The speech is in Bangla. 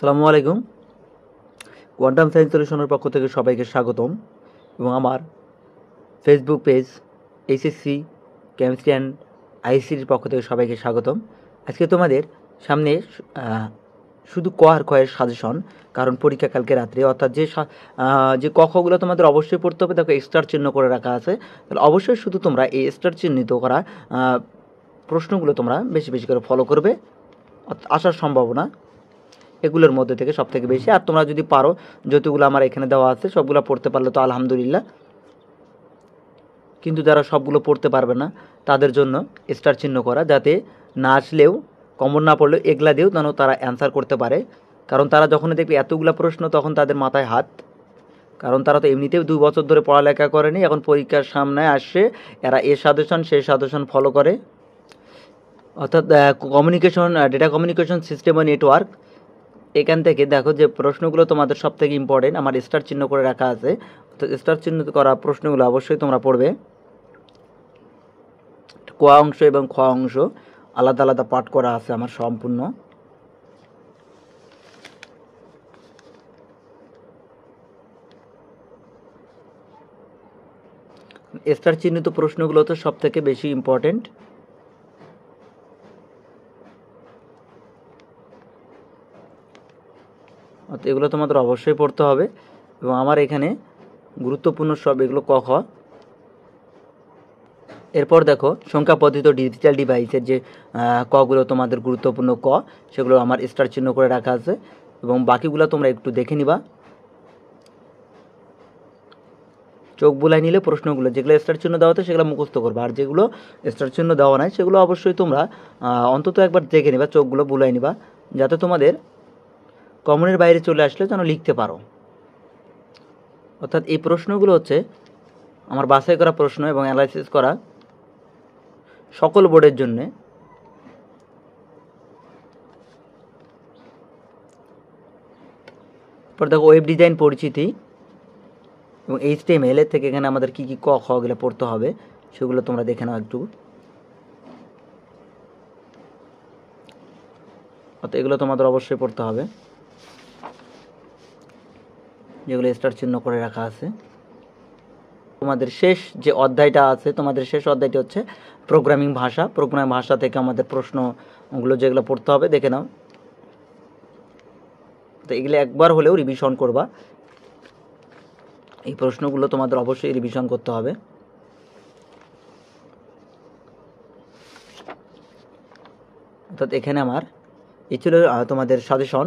আসসালামু আলাইকুম। কোয়ান্টাম সায়েন্স সলিউশনের পক্ষ থেকে সবাইকে স্বাগতম এবং আমার Facebook page HSC chemistry and আইসিটির পক্ষ থেকে সবাইকে স্বাগতম। আজকে তোমাদের সামনে শুধু ক আর ক্ষয়ের সাজেশন, কারণ পরীক্ষা কালকে রাত্রে, অর্থাৎ যে ক খগুলো তোমাদের অবশ্যই পড়তে হবে, দেখো স্টার চিহ্ন করে রাখা আছে, তাহলে অবশ্যই শুধু তোমরা এই স্টার চিহ্নিত করা প্রশ্নগুলো তোমরা বেশি বেশি করে ফলো করবে, আসার সম্ভাবনা এগুলোর মধ্যে থেকে সব থেকে বেশি। আর তোমরা যদি পারো, যতগুলো আমার এখানে দেওয়া আছে সবগুলো পড়তে পারলে তো আলহামদুলিল্লাহ, কিন্তু যারা সবগুলো পড়তে পারবে না তাদের জন্য স্টার চিহ্ন করা, যাতে না আসলেও, কমন না পড়লেও এগুলা দিয়েও যেন তারা অ্যান্সার করতে পারে। কারণ তারা যখন দেখবে এতগুলো প্রশ্ন, তখন তাদের মাথায় হাত, কারণ তারা তো এমনিতেও 2 বছর ধরে পড়ালেখা করেনি, এখন পরীক্ষার সামনে আসছে, এরা এ সাজেশন সেই সাজেশন ফলো করে। অর্থাৎ ডেটা কমিউনিকেশন সিস্টেম ও নেটওয়ার্ক, এখান থেকে দেখো যে প্রশ্নগুলো তোমাদের সব থেকে ইম্পর্টেন্ট, আমার স্টার চিহ্ন করে রাখা আছে, তো স্টার চিহ্ন করা প্রশ্নগুলো অবশ্যই তোমরা পড়বে। ক অংশ এবং খ অংশ আলাদা আলাদা পাঠ করা আছে আমার সম্পূর্ণ। স্টার চিহ্নিত প্রশ্নগুলো তো সব থেকে বেশি ইম্পর্টেন্ট। এগুলো তোমাদের অবশ্যই পড়তে হবে এবং আমার এখানে গুরুত্বপূর্ণ সব এগুলো ক খ। এরপর দেখো সংখ্যা পদ্ধতি ডিজিটাল ডিভাইসের যে কগুলো তোমাদের গুরুত্বপূর্ণ ক, সেগুলো আমার স্টার চিহ্ন করে রাখা আছে এবং বাকিগুলো তোমরা একটু দেখে নিবা। চোখ বুলাই নিলে প্রশ্নগুলো যেগুলো স্টার চিহ্ন দেওয়া হতো সেগুলো মুখস্থ করবা, আর যেগুলো স্টার চিহ্ন দেওয়া নাই সেগুলো অবশ্যই তোমরা অন্তত একবার দেখে নিবা, চোখগুলো বুলাই নিবা, যাতে তোমাদের কমনের বাইরে চলে আসলে যেন লিখতে পারো। অর্থাৎ এই প্রশ্নগুলো হচ্ছে আমার বাছাই করা প্রশ্ন এবং অ্যানালাইসিস করা সকল বোর্ডের জন্যে। পর দেখো ওয়েব ডিজাইন পরিচিতি এবং HTML এর থেকে এখানে আমাদের কী কী ক খগুলো পড়তে হবে সেগুলো তোমরা দেখে নাও একটু। অর্থাৎ এগুলো তোমাদের অবশ্যই পড়তে হবে, যেগুলো স্টার চিহ্ন করে রাখা আছে। তোমাদের শেষ যে অধ্যায়টা আছে, তোমাদের শেষ অধ্যায়টি হচ্ছে প্রোগ্রামিং ভাষা। প্রোগ্রামিং ভাষা থেকে আমাদের প্রশ্নগুলো যেগুলো পড়তে হবে দেখে নাও, তো এগুলো একবার হলেও রিভিশন করবা। এই প্রশ্নগুলো তোমাদের অবশ্যই রিভিশন করতে হবে। অর্থাৎ এখানে আমার এই ছিল তোমাদের সাজেশন।